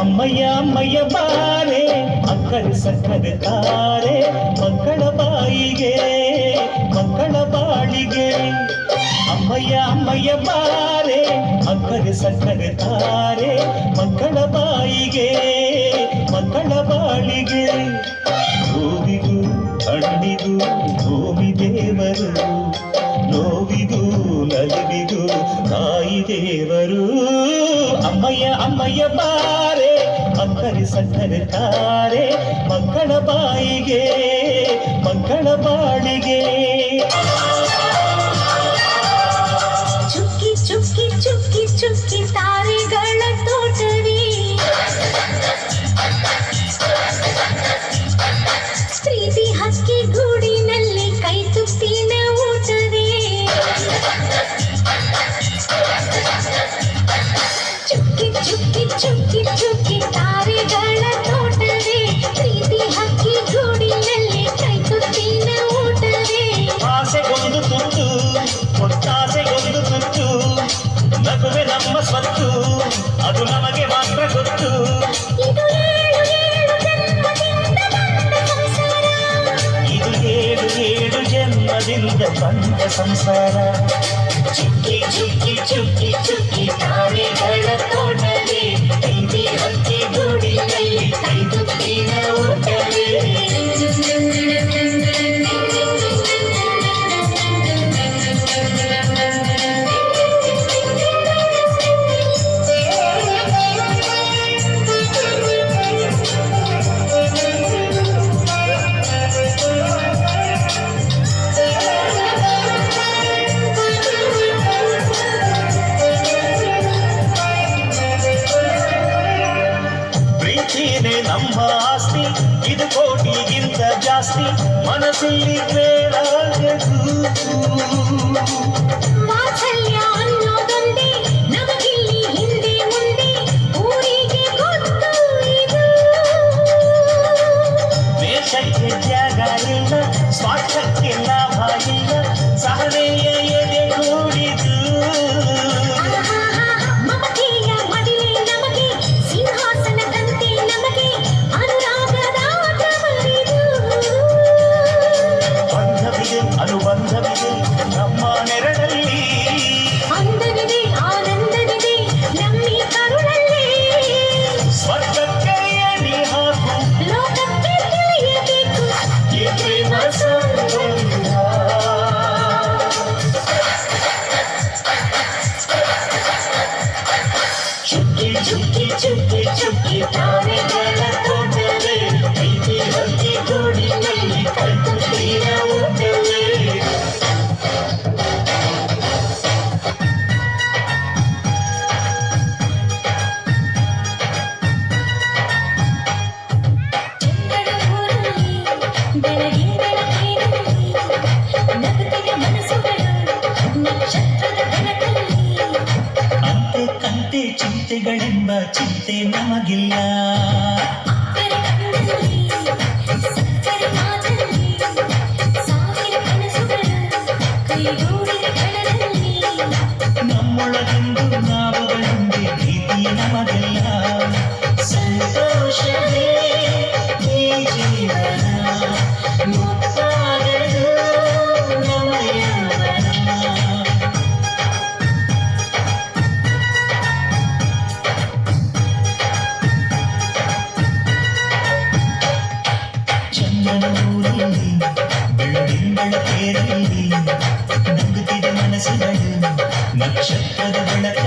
ಅಮ್ಮಯ್ಯ ಅಮ್ಮಯ್ಯ ಬಾರೆ ಅಕ್ಕರೆ ಸಕ್ಕರೆ ತಾರೆ ಮಕ್ಕಳ ಬಾಯಿಗೆ ಮಕ್ಕಳ ಬಾಳಿಗೆ ಅಮ್ಮಯ್ಯ ಅಮ್ಮಯ್ಯ ಬಾರೆ ಅಕ್ಕರೆ ಸಕ್ಕರೆ ತಾರೆ ಮಕ್ಕಳ ಬಾಯಿಗೆ ಮಕ್ಕಳ ಬಾಳಿಗೆ ಹೂವಿಗೂ ಹಣ್ಣಿಗೂ ಭೂಮಿ ದೇವರು ನೋವಿಗೂ ನಲಿವಿಗೂ ತಾಯಿ ದೇವರು ಅಮ್ಮಯ್ಯ ಅಮ್ಮಯ್ಯ ಬಾರೆ ಅಕ್ಕರೆ ಸಕ್ಕರೆ ತಾರೆ ಮಕ್ಕಳ ಬಾಯಿಗೆ ಮಕ್ಕಳ ಬಾಳಿಗೆ ಚುಕ್ಕಿ ಚುಕ್ಕಿ ಚುಕ್ಕಿ ಚುಕ್ಕಿ ತಾರೆಗಳ ತೋಟವೇ ಪ್ರೀತಿ ಹಕ್ಕಿ ಗೂಡಿನಲ್ಲಿ ಕೈ ತುತ್ತಿನ ಊಟವೇ ಚುಕ್ಕಿ ಚುಕ್ಕಿ ಚುಕ್ಕಿ ಚುಕ್ಕಿ ತಾರೆಗಳ ತೋಟವೇ ಪ್ರೀತಿ ಹಕ್ಕಿ ಗೂಡಿನಲ್ಲಿ ಕೈ ತುತ್ತಿನ ಊಟವೇ ಆಸೆಗೊಂದು ತುತ್ತು ಒಟ್ಟಾಸೆಗೊಂದು ತುತ್ತು ನಗುವೆ ನಮ್ಮ ಸ್ವತ್ತು ಅದು ನಮಗೆ ಮಾತ್ರ ಗೊತ್ತು ಇದು ಏಳು ಜನ್ಮದಿಂದ ಬಂದ ಸಂಸಾರ ಚುಕ್ಕಿ ಚುಕ್ಕಿ ಚುಕ್ಕಿ ಚುಕ್ಕಿ ತಾರೆಗಳ ತೋಟವೇ ಪ್ರೀತಿ ಹಕ್ಕಿ ಗೂಡಿನಲ್ಲಿ ಕೈ ತುತ್ತಿನ ಊಟವೇ ಪ್ರೀತಿನೇ ನಮ್ಮ ಆಸ್ತಿ ಇದು ಕೋಟಿಗಿಂತ ಜಾಸ್ತಿ ಮನಸ್ಸಲ್ಲಿ ಬೇರಾಗದು ವಾತ್ಸಲ್ಯ ಅನ್ನೋದೊಂದೇ ನಮಗಿಲ್ಲಿ ಹಿಂದೆ ಮುಂದೆ ಊರಿಗೆ ಗೊತ್ತು ಇದು ವೇಷಕ್ಕೆ ಜಾಗ ಇಲ್ಲ ಸ್ವಾರ್ಥಕ್ಕೆ ಲಾಭ ಇಲ್ಲ ಸಹನೆಯ ಎದೆ ಕೂಡಿದು ಮಮತೆಯ ಮಡಿಲೆ ನಮಗೆ ಸಿಂಹಾಸನದಂತೆ ನಮಗೆ ಅನುರಾಗದ ಆಟವರಿದು ಬಂಧವಿದೆ ಅನುಬಂಧವಿದೆ ನಮ್ಮ ನೆರಳಲ್ಲಿ ಅಂದವಿದೆ ಆನಂದವಿದೆ ನಮ್ಮಿ ಕರುಳಲ್ಲಿ ಸ್ವರ್ಗಕ್ಕೆ ಎಣಿ ಹಾಕು ಲೋಕಕ್ಕೆ ತಿಳಿಯಬೇಕು ಈ ಪ್ರೇಮ ಸಂಬಂಧ ಚುಕ್ಕಿ ಚುಕ್ಕಿ ಚುಕ್ಕಿ ಚುಕ್ಕಿ ತಾರೆಗಳ ತೋಟವೇ ಪ್ರೀತಿ ಹಕ್ಕಿ ಗೂಡಿನಲ್ಲಿ ಕೈ ತುತ್ತಿನ ಊಟವೇ ಚಂದ್ರನ ಊರಲ್ಲಿ ಬೆಳಗಿನ ಬೆಳಕಿನಲ್ಲಿ ನಗುತ್ತಿದೆ ಮನಸ್ಸುಗಳು ನಕ್ಷತ್ರದ ಬೆಳಕಲ್ಲಿ ಅಂತೆ ಕಂತೆ ಚಿಂತೆಗಳೆಂಬ ಚಿಂತೆ ನಮಗಿಲ್ಲ ಅಕ್ಕರೆ ಕಣ್ಣಲ್ಲಿ ಸಕ್ಕರೆ ಮಾತಲ್ಲಿ ಸಾವಿರ ಕನಸುಗಳು ಕೈಗೂಡಿದ ಕಣದಲ್ಲಿ ನಮ್ಮೊಳಗೆಂದು ನಾವುಗಳೆಂದೇ ಪ್ರೀತಿ ನಮಗಿಲ್ಲ ಸಂತೋಷವೇ ಈ ಜೀವನ ಮುಕ್ತಾಗದು ನಮ್ಮ ಯೌವನ ಚಂದ್ರನ ಊರಲ್ಲಿ ಬೆಳದಿಂಗಳ ತೇರಲ್ಲಿ ನಗುತ್ತಿದೆ ಮನಸ್ಸುಗಳು ನಕ್ಷತ್ರದ ಬೆಳಕ